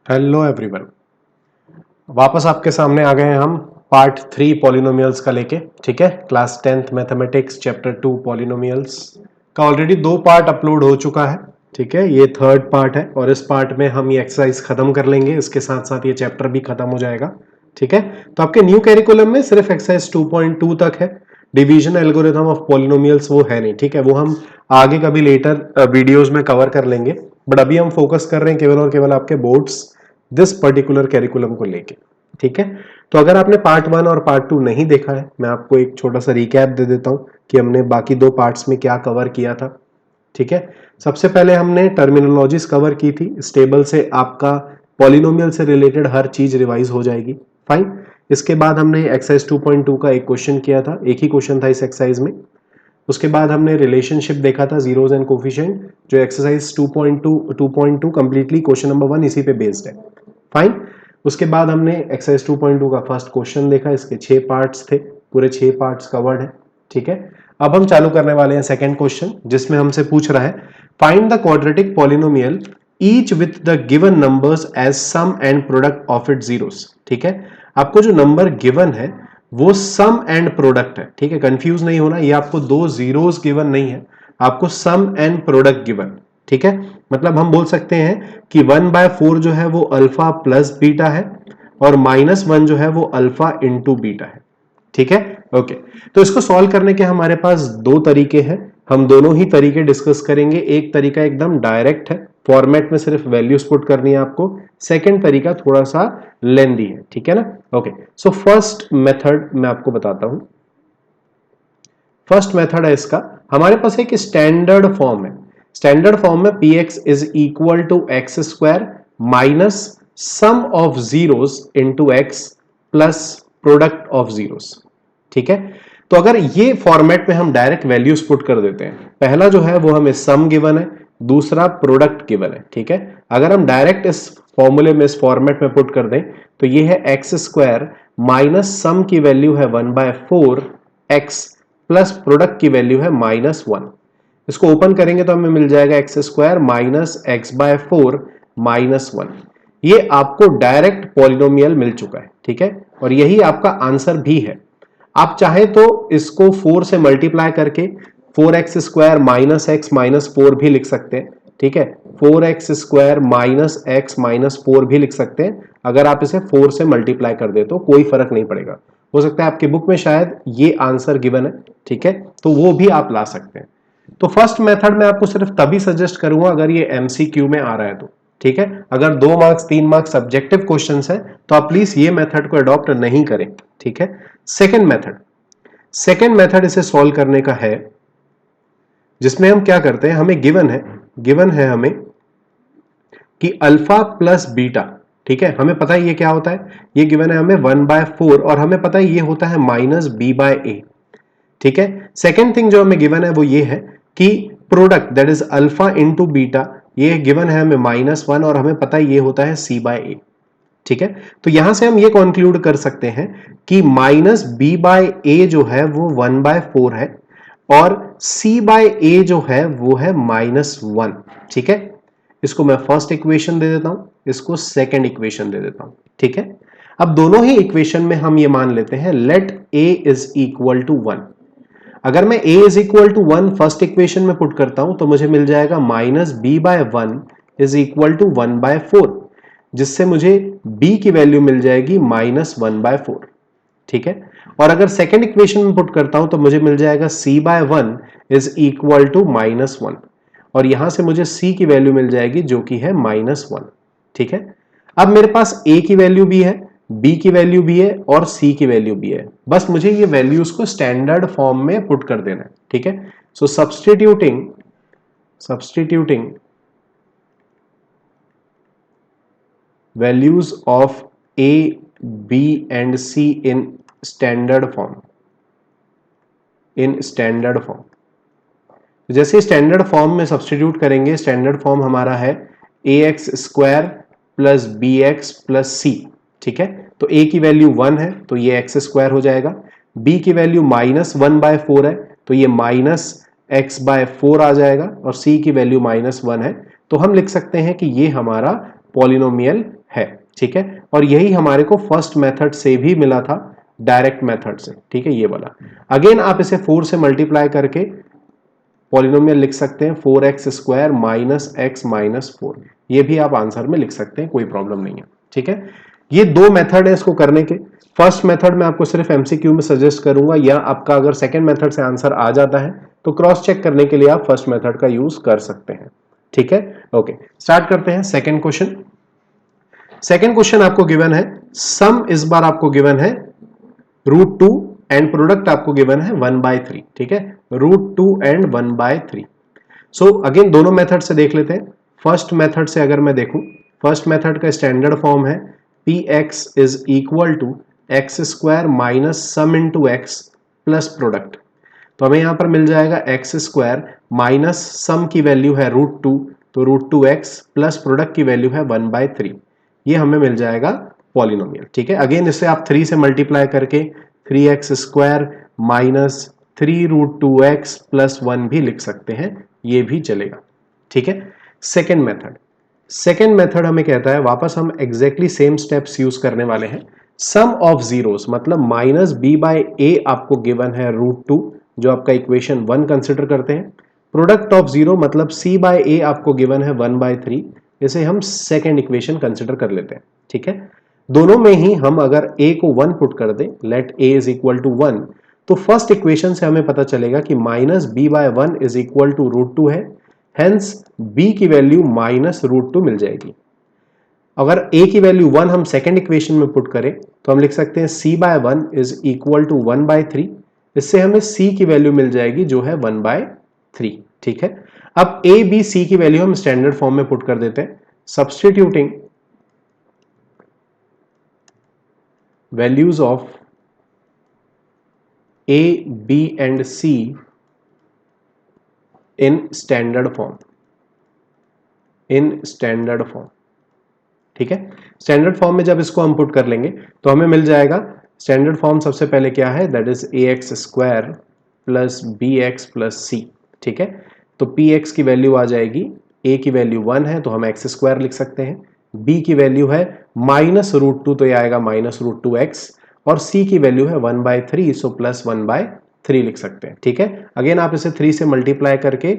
Hello everyone, वापस आपके सामने आ गए हैं हम पार्ट 3 पॉलिनोमियल्स का लेके। ठीक है, class 10th mathematics chapter 2 polynomials का ऑलरेडी 2 पार्ट अपलोड हो चुका है। ठीक है, ये थर्ड पार्ट है और इस पार्ट में हम ये एक्सरसाइज खत्म कर लेंगे, इसके साथ साथ ये चैप्टर भी खत्म हो जाएगा। ठीक है, तो आपके न्यू कैरिकुलम में सिर्फ एक्सरसाइज 2.2 तक है। डिवीजन एल्गोरिथम ऑफ पॉलिनोमियल्स वो है नहीं। ठीक है, वो हम आगे कभी लेटर वीडियोज में कवर कर लेंगे, बट अभी हम फोकस कर रहे हैं केवल और केवल आपके बोर्ड्स दिस पर्टिकुलर कैरिकुलम को लेके। ठीक है, तो अगर आपने पार्ट 1 और पार्ट 2 नहीं देखा है, मैं आपको एक छोटा सा रिकैप दे देता हूं कि हमने बाकी 2 पार्ट्स में क्या कवर किया था। ठीक है, सबसे पहले हमने टर्मिनोलॉजीज कवर की थी। इस टेबल से आपका पॉलिनोमियल से रिलेटेड हर चीज रिवाइज हो जाएगी। फाइन। इसके बाद हमने एक्सरसाइज 2.2 का एक क्वेश्चन किया था, एक ही क्वेश्चन था इस एक्सरसाइज में। उसके बाद हमने रिलेशनशिप देखा था जीरोज एंड कोफिशिएंट, जो एक्सरसाइज 2.2 कंप्लीटली क्वेश्चन नंबर 1 इसी पे बेस्ड है। फाइन। उसके बाद हमने एक्सरसाइज 2.2 का फर्स्ट क्वेश्चन देखा, इसके 6 पार्ट्स थे, पूरे 6 पार्ट्स कवर्ड है। ठीक है, अब हम चालू करने वाले हैं सेकंड क्वेश्चन, जिसमें हमसे पूछ रहा है find the quadratic polynomial each with the given numbers as sum and product of it zeros. ठीक है, आपको जो नंबर गिवन है वो सम एंड प्रोडक्ट है। ठीक है, कंफ्यूज नहीं होना, ये आपको 2 जीरोस गिवन नहीं है, आपको सम एंड प्रोडक्ट गिवन। ठीक है, मतलब हम बोल सकते हैं कि 1/4 जो है वो अल्फा प्लस बीटा है और -1 जो है वो अल्फा इंटू बीटा है। ठीक है, ओके। तो इसको सॉल्व करने के हमारे पास 2 तरीके हैं, हम दोनों ही तरीके डिस्कस करेंगे। एक तरीका एकदम डायरेक्ट है, फॉर्मेट में सिर्फ वैल्यूज पुट करनी है आपको। सेकंड तरीका थोड़ा सा लेंदी है। ठीक है ना, ओके। सो फर्स्ट मेथड मैं आपको बताता हूं। फर्स्ट मेथड है इसका, हमारे पास एक स्टैंडर्ड फॉर्म है। स्टैंडर्ड फॉर्म में P X is equal to X square minus sum of zeros into x plus product of zeros. ठीक है, तो अगर ये फॉर्मेट में हम डायरेक्ट वैल्यूज पुट कर देते हैं, पहला जो है वो हमें सम गिवन है, दूसरा प्रोडक्ट गिवन है। ठीक है, अगर हम डायरेक्ट इस फॉर्मूले में, इस फॉर्मेट में पुट कर दें, तो ये है एक्स स्क्वायर माइनस सम की वैल्यू है 1/4 एक्स प्लस प्रोडक्ट की वैल्यू है -1। इसको ओपन करेंगे तो हमें मिल जाएगा एक्स स्क्वायर माइनस x/4 -1। ये आपको डायरेक्ट पॉलिनोमियल मिल चुका है। ठीक है, और यही आपका आंसर भी है। आप चाहे तो इसको 4 से मल्टीप्लाई करके 4x square minus x minus 4 भी लिख सकते हैं। ठीक है, 4x square minus x minus 4 भी लिख सकते हैं। अगर आप इसे 4 से मल्टीप्लाई कर दे तो कोई फर्क नहीं पड़ेगा। हो सकता है आपकी बुक में शायद ये आंसर गिवन है। ठीक है, तो वो भी आप ला सकते हैं। तो फर्स्ट मेथड में आपको सिर्फ तभी सजेस्ट करूंगा अगर ये एमसीक्यू में आ रहा है तो। ठीक है, अगर 2 मार्क्स 3 मार्क्स सब्जेक्टिव क्वेश्चंस है तो आप प्लीज ये मेथड को अडॉप्ट नहीं करें। ठीक है, सेकंड मेथड इसे सॉल्व करने का है, जिसमें हम क्या करते हैं, हमें गिवन है हमें कि अल्फा प्लस बीटा। ठीक है, हमें पता है ये क्या होता है, ये गिवन है हमें 1/4 और हमें पता है ये होता है -b/a। ठीक है, सेकेंड थिंग जो हमें गिवन है वो ये है कि product that is alpha into beta, ये गिवन है हमें -1 और हमें पता है ये होता है c/a। ठीक है, तो यहां से हम ये कंक्लूड कर सकते हैं कि -b/a जो है वो 1/4 है और c/a जो है वो है -1। ठीक है, इसको मैं फर्स्ट इक्वेशन दे देता हूं, इसको सेकंड इक्वेशन दे देता हूं। ठीक है, अब दोनों ही इक्वेशन में हम ये मान लेते हैं let a is equal to 1। अगर मैं a is equal to 1 first equation में पुट करता हूं तो मुझे मिल जाएगा -b/1 इज इक्वल टू 1/4, जिससे मुझे b की वैल्यू मिल जाएगी -1/4। ठीक है, और अगर सेकेंड इक्वेशन में पुट करता हूं तो मुझे मिल जाएगा c/1 इज इक्वल टू -1 और यहां से मुझे c की वैल्यू मिल जाएगी जो कि है -1। ठीक है, अब मेरे पास a की वैल्यू भी है, b की वैल्यू भी है और c की वैल्यू भी है, बस मुझे ये वैल्यूज को स्टैंडर्ड फॉर्म में पुट कर देना है। ठीक है, सो substituting values of a, b and c in standard form, जैसे स्टैंडर्ड फॉर्म में सब्सटीट्यूट करेंगे, स्टैंडर्ड फॉर्म हमारा है ax square plus b x plus c. ठीक है, तो a की वैल्यू 1 है तो ये एक्स स्क्वायर हो जाएगा, b की वैल्यू -1/4 है तो ये -x/4 आ जाएगा और c की वैल्यू -1 है तो हम लिख सकते हैं कि ये हमारा पॉलिनोमियल है, ठीक है। और यही हमारे को फर्स्ट मेथड से भी मिला था, डायरेक्ट मेथड से, ठीक है, ये वाला। अगेन आप इसे 4 से मल्टीप्लाई करके पॉलिनोमियल लिख सकते हैं 4x square minus x minus 4, ये भी आप आंसर में लिख सकते हैं, कोई प्रॉब्लम नहीं है, ठीक है। ये दो मेथड है इसको करने के। फर्स्ट मेथड में आपको सिर्फ एमसीक्यू में सजेस्ट करूंगा, या आपका अगर सेकंड मेथड से आंसर आ जाता है तो क्रॉस चेक करने के लिए आप फर्स्ट मेथड का यूज कर सकते हैं, ठीक है। ओके, स्टार्ट करते हैं सेकंड क्वेश्चन। सेकंड क्वेश्चन आपको गिवन है, सम इस बार आपको गिवन है √2 एंड प्रोडक्ट आपको गिवन है 1/3, ठीक है, √2 एंड 1/3। सो अगेन दोनों मेथड से देख लेते हैं। फर्स्ट मेथड से अगर मैं देखूं, फर्स्ट मेथड का स्टैंडर्ड फॉर्म है px is equal to X square minus sum into x plus product. तो हमें यहां पर मिल जाएगा एक्स स्क्वायर माइनस सम की वैल्यू है √2, तो √2x प्लस प्रोडक्ट की वैल्यू है 1/3, ये हमें मिल जाएगा पॉलिनोमियल, ठीक है। अगेन इसे आप 3 से मल्टीप्लाई करके 3x square minus 3√2x plus 1 भी लिख सकते हैं, ये भी चलेगा, ठीक है। सेकेंड मेथड, सेकेंड मेथड हमें कहता है, वापस हम एग्जैक्टली सेम स्टेप्स यूज करने वाले हैं। सम ऑफ जीरोस मतलब माइनस बी बाय ए आपको गिवन है √2, जो आपका इक्वेशन 1 कंसिडर करते हैं। प्रोडक्ट ऑफ जीरो मतलब सी बाय ए आपको गिवन है 1/3, इसे हम सेकेंड इक्वेशन कंसिडर कर लेते हैं, ठीक है। दोनों में ही हम अगर a को 1 पुट कर दें, let a is equal to 1, तो फर्स्ट इक्वेशन से हमें पता चलेगा कि minus B by 1 is equal to √2 है, हेंस b की वैल्यू माइनस √2 मिल जाएगी। अगर a की वैल्यू 1 हम सेकेंड इक्वेशन में पुट करें तो हम लिख सकते हैं c by 1 is equal to 1/3, इससे हमें c की वैल्यू मिल जाएगी जो है 1/3, ठीक है। अब a b c की वैल्यू हम स्टैंडर्ड फॉर्म में पुट कर देते हैं, substituting values of a, b and c in standard form, in standard form, ठीक है। स्टैंडर्ड फॉर्म में जब इसको हम पुट कर लेंगे तो हमें मिल जाएगा, स्टैंडर्ड फॉर्म सबसे पहले क्या है, that is ax square plus bx plus c, ठीक है। तो px की वैल्यू आ जाएगी, a की वैल्यू 1 है तो हम x स्क्वायर लिख सकते हैं, b की वैल्यू है माइनस √2 तो ये आएगा माइनस √2x, और c की वैल्यू है 1/3, सो प्लस 1/3 लिख सकते हैं, ठीक है। अगेन आप इसे 3 से मल्टीप्लाई करके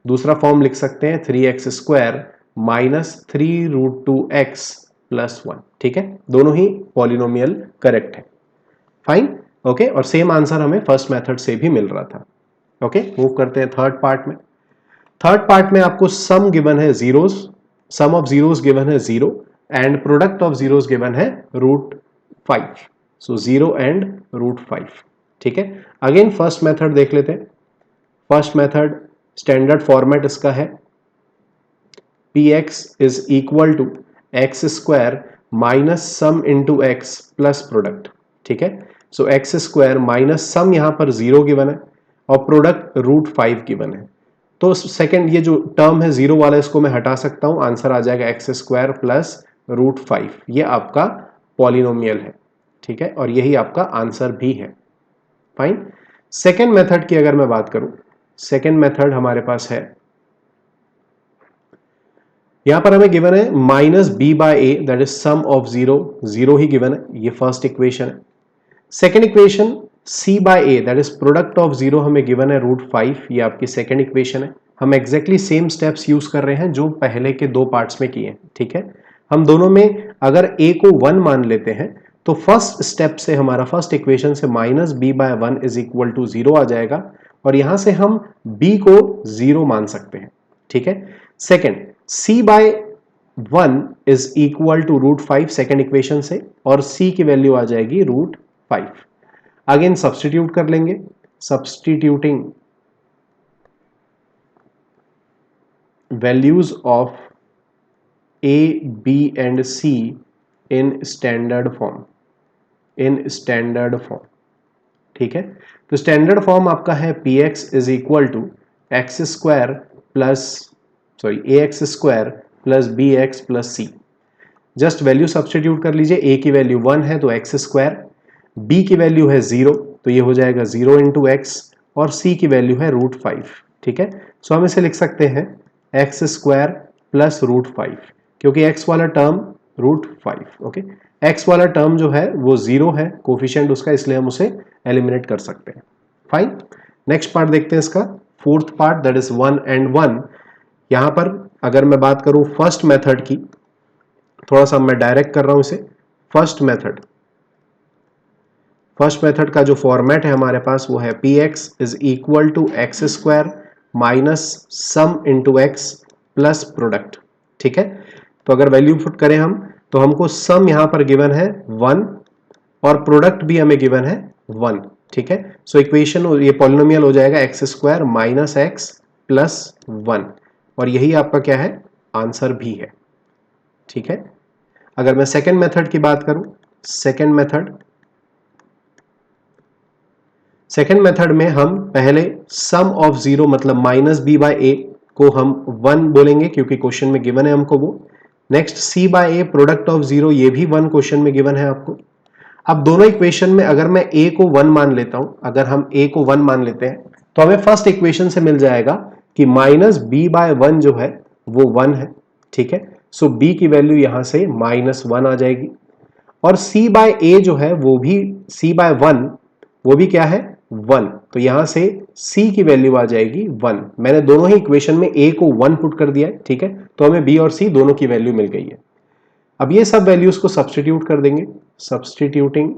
दूसरा फॉर्म लिख सकते हैं 3x square minus 3√2x plus 1, ठीक है। दोनों ही पॉलिनोमियल करेक्ट है, फाइन, ओके। और सेम आंसर हमें फर्स्ट मेथड से भी मिल रहा था, ओके। मूव करते हैं थर्ड पार्ट में। थर्ड पार्ट में आपको सम गिवन है zeros, sum of zeros given है 0 and product of zeros given है √5, सो 0 एंड √5, ठीक है। अगेन फर्स्ट मेथड देख लेते हैं। फर्स्ट मेथड स्टैंडर्ड फॉर्मेट इसका है px is equal to X square minus sum into x plus product, ठीक है। So x square minus sum यहां पर 0 गिवन है और प्रोडक्ट √5 गिवन है, तो सेकंड ये जो टर्म है 0 वाला इसको मैं हटा सकता हूं, आंसर आ जाएगा एक्स स्क्वायर प्लस √5, ये आपका पॉलिनोमियल है, ठीक है, और यही आपका आंसर भी है, फाइन। सेकेंड मेथड की अगर मैं बात करूं, सेकेंड मेथड हमारे पास है, यहां पर हमें गिवन है minus B by A, that is sum of 0, 0 ही गिवन है, ये फर्स्ट इक्वेशन है। Second equation c by A, that is product of 0 हमें गिवन है √5, ये आपकी सेकेंड इक्वेशन है। हम एग्जैक्टली सेम स्टेप्स यूज कर रहे हैं जो पहले के दो पार्ट्स में किए, ठीक है। हम दोनों में अगर a को 1 मान लेते हैं तो फर्स्ट स्टेप से हमारा फर्स्ट इक्वेशन से minus B by 1 is equal to 0 आ जाएगा, और यहां से हम b को 0 मान सकते हैं, ठीक है। Second c by 1 is equal to √5 second equation से, और c की वैल्यू आ जाएगी √5। अगेन सब्स्टिट्यूट कर लेंगे, substituting values of a, b and c in standard form, in standard form, ठीक है। तो स्टैंडर्ड फॉर्म आपका है px is equal to X square plus ax square plus bx plus c। Just value substitute कर लीजिए, a की वैल्यू 1 है तो एक्स स्क्वायर, b की वैल्यू है 0 तो ये हो जाएगा 0 इंटू एक्स, और c की वैल्यू है √5, ठीक है। सो हम इसे लिख सकते हैं एक्स स्क्वायर प्लस √5, क्योंकि x वाला टर्म √5, ओके। x वाला टर्म जो है वो 0 है कोफिशिएंट उसका, इसलिए हम उसे एलिमिनेट कर सकते हैं। फाइन, नेक्स्ट पार्ट देखते हैं इसका, fourth part, that is 1 and 1। यहां पर अगर मैं बात करूं फर्स्ट मेथड की, थोड़ा सा मैं डायरेक्ट कर रहा हूं इसे। फर्स्ट मेथड का जो फॉर्मेट है हमारे पास वो है px is equal to X square minus sum into x plus product, ठीक है। तो अगर वैल्यू पुट करें हम, तो हमको सम यहां पर गिवन है 1 और प्रोडक्ट भी हमें गिवन है 1, ठीक है। सो इक्वेशन, ये पॉलिनोमियल हो जाएगा x square minus x plus 1, और यही आपका क्या है, आंसर भी है, ठीक है। अगर मैं सेकेंड मेथड की बात करूं, सेकेंड मेथड में हम पहले सम ऑफ जीरो मतलब माइनस बी बाय ए को हम 1 बोलेंगे क्योंकि क्वेश्चन में गिवन है हमको वो। Next C by A product of zero, ये भी 1 क्वेश्चन में गिवन है आपको। अब दोनों इक्वेशन में अगर मैं a को 1 मान लेता हूं, अगर हम a को 1 मान लेते हैं तो हमें फर्स्ट इक्वेशन से मिल जाएगा कि माइनस बी बाय 1 जो है वो 1 है, ठीक है। सो b की वैल्यू यहां से -1 आ जाएगी, और c बाय a जो है वो भी c बाय 1 वो भी क्या है 1, तो यहां से c की वैल्यू आ जाएगी 1। मैंने दोनों ही इक्वेशन में a को 1 पुट कर दिया है, ठीक है, तो हमें b और c दोनों की वैल्यू मिल गई है। अब ये सब वैल्यूज को सब्स्टिट्यूट कर देंगे, substituting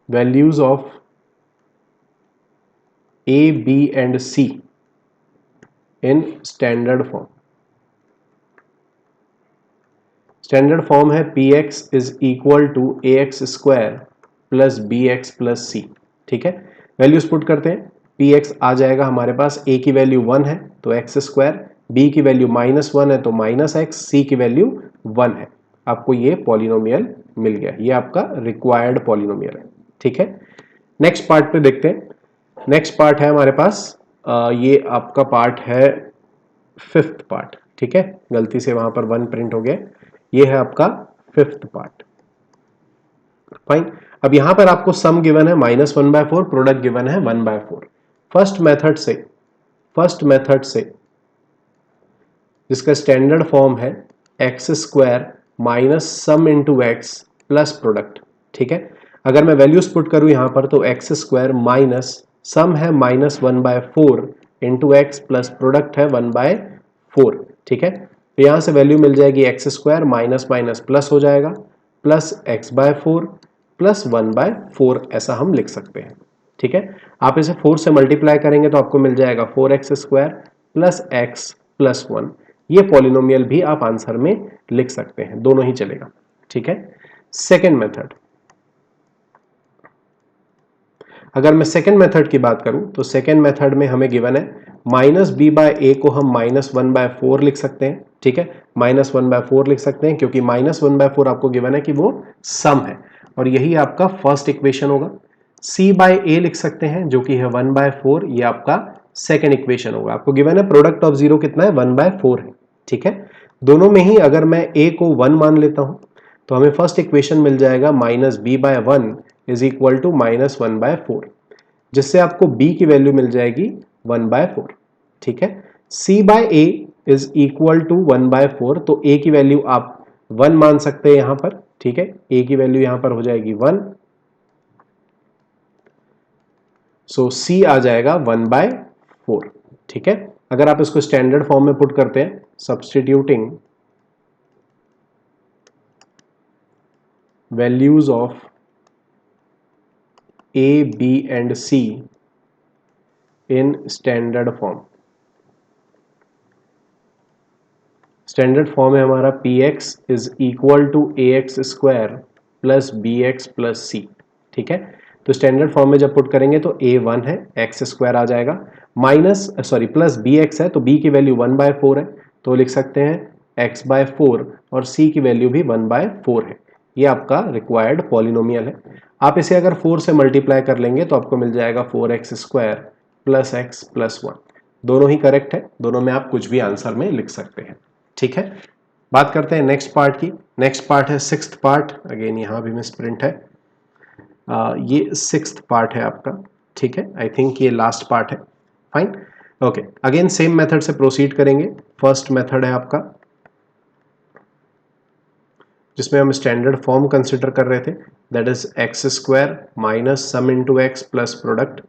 values of a, b and c in standard form. Standard form है px is equal to ax square plus bx plus c, ठीक है। वैल्यूज पुट करते हैं, px आ जाएगा हमारे पास, a की वैल्यू 1 है तो x स्क्वायर, b की वैल्यू -1 है तो -x, c की वैल्यू 1 है। आपको ये पॉलिनोमियल मिल गया, ये आपका रिक्वायर्ड पॉलिनोमियल है, ठीक है। नेक्स्ट पार्ट पे देखते हैं। नेक्स्ट पार्ट है हमारे पास, ये आपका पार्ट है फिफ्थ पार्ट, ठीक है, गलती से वहां पर 1 प्रिंट हो गया, ये है आपका फिफ्थ पार्ट। फाइन, अब यहां पर आपको सम गिवन है -1/4, प्रोडक्ट गिवन है 1/4। फर्स्ट मेथड से जिसका स्टैंडर्ड फॉर्म है x square minus sum into x plus product, ठीक है। अगर मैं वैल्यूज पुट करूं यहां पर, तो एक्स स्क्वायर माइनस सम है -1/4 इंटू एक्स प्लस प्रोडक्ट है 1/4, ठीक है। तो यहां से वैल्यू मिल जाएगी x square minus minus plus हो जाएगा, प्लस x/4 प्लस 1/4, ऐसा हम लिख सकते हैं, ठीक है। आप इसे 4 से मल्टीप्लाई करेंगे तो आपको मिल जाएगा 4x square plus x plus 1। ये पॉलिनोमियल भी आप आंसर में लिख सकते हैं, दोनों ही चलेगा, ठीक है। सेकेंड मेथड, अगर मैं सेकेंड मेथड की बात करूं तो सेकेंड मेथड में हमें गिवन है माइनस बी बाय ए को हम -1/4 लिख सकते हैं, ठीक है। -1/4 लिख सकते हैं क्योंकि -1/4 आपको गिवन है कि वो सम है, और यही आपका फर्स्ट इक्वेशन होगा। c बाय ए लिख सकते हैं जो कि है 1/4, ये आपका सेकेंड इक्वेशन होगा। आपको गिवन है प्रोडक्ट ऑफ जीरो कितना है, 1/4 है, ठीक है। दोनों में ही अगर मैं a को 1 मान लेता हूं तो हमें फर्स्ट इक्वेशन मिल जाएगा -b/1 इज इक्वल टू -1/4, जिससे आपको b की वैल्यू मिल जाएगी 1/4, ठीक है। c by A is equal to 1/4, तो a की वैल्यू आप 1 मान सकते हैं यहां पर, ठीक है। a की वैल्यू यहां पर हो जाएगी 1, सो c आ जाएगा 1/4, ठीक है। अगर आप इसको स्टैंडर्ड फॉर्म में पुट करते हैं, substituting values of a, b and c in standard form. Standard form है हमारा px is equal to ax square plus bx plus c, ठीक है। तो स्टैंडर्ड फॉर्म में जब पुट करेंगे तो a 1 है, x स्क्वायर आ जाएगा, प्लस bx है तो b की वैल्यू 1/4 है, तो लिख सकते हैं x/4, और c की वैल्यू भी 1/4 है। ये आपका रिक्वायर्ड पॉलिनोमियल है। आप इसे अगर 4 से मल्टीप्लाई कर लेंगे तो आपको मिल जाएगा 4x square plus x plus 1। दोनों ही करेक्ट है, दोनों में आप कुछ भी आंसर में लिख सकते हैं, ठीक है। बात करते हैं नेक्स्ट पार्ट की। नेक्स्ट पार्ट है सिक्स्थ पार्ट, अगेन यहाँ भी मिस प्रिंट है, ये सिक्स्थ पार्ट है आपका, ठीक है। आई थिंक ये लास्ट पार्ट है। Fine, okay, again same method से प्रोसीड करेंगे। फर्स्ट मेथड है आपका जिसमें हम स्टैंडर्ड फॉर्म कंसिडर कर रहे थे, that is x square minus sum into x plus product.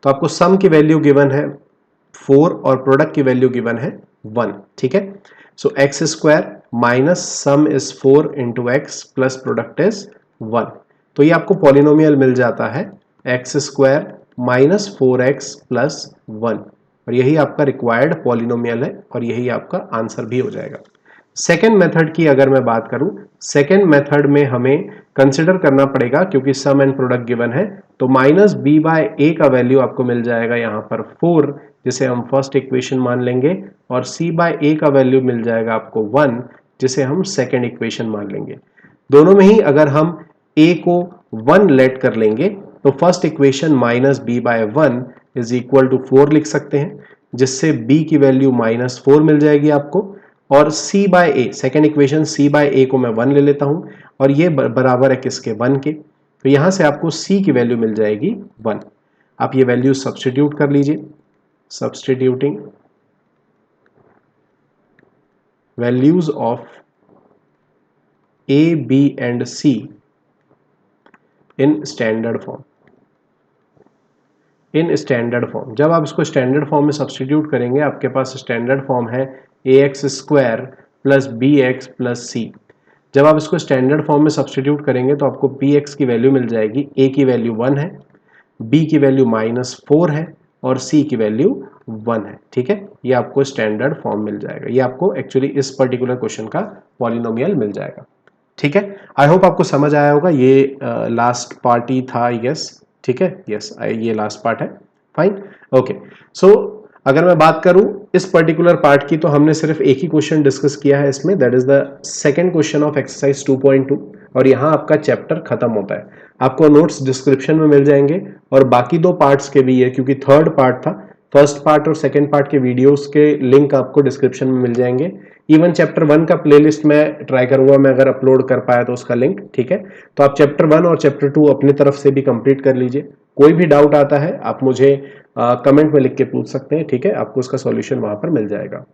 तो आपको सम की वैल्यू गिवन है 4 और प्रोडक्ट की वैल्यू गिवन है 1, ठीक है। So x square minus sum is 4 into x plus product is 1। तो ये आपको पॉलिनोमियल मिल जाता है x square minus 4x plus 1, और यही आपका रिक्वायर्ड पॉलिनोमियल है और यही आपका आंसर भी हो जाएगा। सेकेंड मेथड की अगर मैं बात करूं, सेकेंड मेथड में हमें कंसिडर करना पड़ेगा क्योंकि सम एंड प्रोडक्ट गिवन है, तो माइनस बी बाय ए का वैल्यू आपको मिल जाएगा यहां पर 4, जिसे हम फर्स्ट इक्वेशन मान लेंगे, और सी बाय ए का वैल्यू मिल जाएगा आपको 1, जिसे हम सेकेंड इक्वेशन मान लेंगे। दोनों में ही अगर हम a को 1 लेट कर लेंगे तो first equation minus B by 1 is equal to 4 लिख सकते हैं, जिससे b की वैल्यू माइनस 4 मिल जाएगी आपको, और c by A, second equation c by ए को मैं 1 ले लेता हूं, और ये बराबर है किसके, 1 के। तो यहां से आपको c की वैल्यू मिल जाएगी 1। आप ये वैल्यू सब्स्टिट्यूट कर लीजिए, substituting values of a, b and c in standard form. In standard form, जब आप इसको स्टैंडर्ड फॉर्म में सब्स्टिट्यूट करेंगे, आपके पास स्टैंडर्ड फॉर्म है ax square plus bx plus c। जब आप इसको स्टैंडर्ड फॉर्म में सब्स्टिट्यूट करेंगे तो आपको bx की वैल्यू मिल जाएगी, a की वैल्यू 1 है, b की वैल्यू -4 है, और c की वैल्यू 1 है, ठीक है। ये आपको स्टैंडर्ड फॉर्म मिल जाएगा, ये आपको एक्चुअली इस पर्टिकुलर क्वेश्चन का पॉलिनोमियल मिल जाएगा, ठीक है। आई होप आपको समझ आया होगा। ये लास्ट पार्ट ही था आई गेस, ठीक है, यस ये लास्ट पार्ट है, फाइन, ओके। सो अगर मैं बात करूं इस पर्टिकुलर पार्ट की, तो हमने सिर्फ एक ही क्वेश्चन डिस्कस किया है इसमें, that is the second question of exercise 2.2, और यहां आपका चैप्टर खत्म होता है। आपको नोट्स डिस्क्रिप्शन में मिल जाएंगे, और बाकी दो पार्ट्स के भी है, क्योंकि थर्ड पार्ट था, फर्स्ट पार्ट और सेकंड पार्ट के वीडियोस के लिंक आपको डिस्क्रिप्शन में मिल जाएंगे। इवन चैप्टर 1 का प्लेलिस्ट मैं ट्राई करूंगा, मैं अगर अपलोड कर पाया तो उसका लिंक, ठीक है। तो आप चैप्टर 1 और चैप्टर 2 अपनी तरफ से भी कंप्लीट कर लीजिए। कोई भी डाउट आता है आप मुझे कमेंट में लिख के पूछ सकते हैं, ठीक है, आपको उसका सॉल्यूशन वहां पर मिल जाएगा।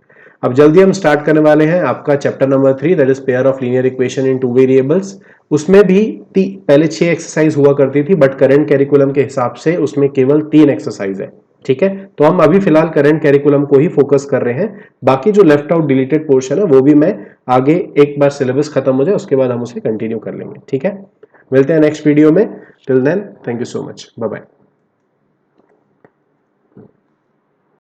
अब जल्दी हम स्टार्ट करने वाले हैं आपका chapter number 3, that is pair of linear equation in 2 variables. उसमें भी पहले 6 एक्सरसाइज हुआ करती थी, बट करंट कैरिकुलम के हिसाब से उसमें केवल 3 एक्सरसाइज है, ठीक है। तो हम अभी फिलहाल करंट कैरिकुलम को ही फोकस कर रहे हैं, बाकी जो लेफ्ट आउट डिलीटेड पोर्शन है वो भी मैं आगे एक बार सिलेबस खत्म हो जाए उसके बाद हम उसे कंटिन्यू कर लेंगे, ठीक है। मिलते हैं नेक्स्ट वीडियो में, till then thank you so much, bye bye.